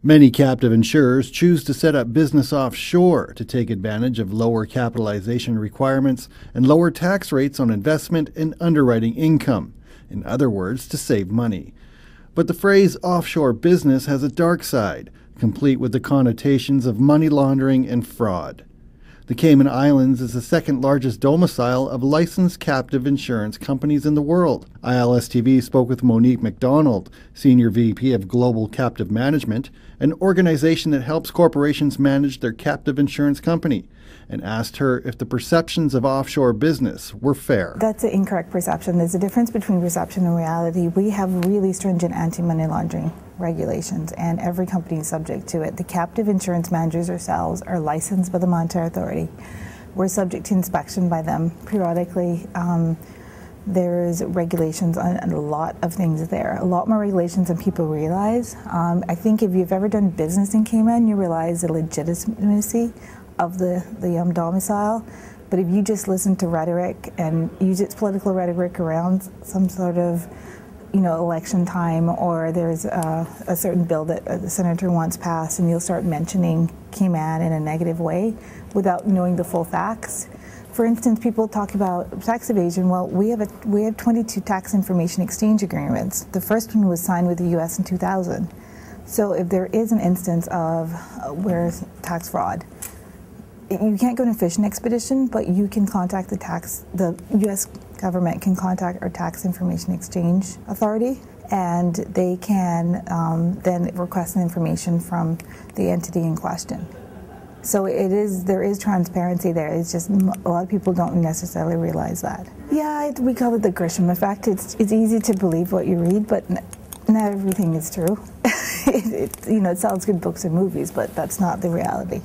Many captive insurers choose to set up business offshore to take advantage of lower capitalization requirements and lower tax rates on investment and underwriting income. In other words, to save money. But the phrase offshore business has a dark side, complete with the connotations of money laundering and fraud. The Cayman Islands is the second largest domicile of licensed captive insurance companies in the world. ILStv spoke with Monique McDonald, Senior VP of Global Captive Management, an organization that helps corporations manage their captive insurance company, and asked her if the perceptions of offshore business were fair. That's an incorrect perception. There's a difference between perception and reality. We have really stringent anti-money laundering regulations, and every company is subject to it. The captive insurance managers ourselves are licensed by the Monetary Authority. We're subject to inspection by them periodically. There's regulations on a lot of things there, a lot more regulations than people realize. I think if you've ever done business in Cayman, you realize the legitimacy of the domicile. But if you just listen to rhetoric and use its political rhetoric around some sort of election time, or there's a certain bill that the senator wants passed, and you'll start mentioning Cayman in a negative way without knowing the full facts. For instance, people talk about tax evasion. Well, we have 22 tax information exchange agreements. The first one was signed with the U.S. in 2000. So if there is an instance of where tax fraud, you can't go on a fishing expedition, but you can contact the U.S. government can contact our Tax Information Exchange Authority, and they can then request the information from the entity in question. So there is transparency there. It's just a lot of people don't necessarily realize that. Yeah, we call it the Grisham effect. It's easy to believe what you read, but not everything is true. It sells good books and movies, but that's not the reality.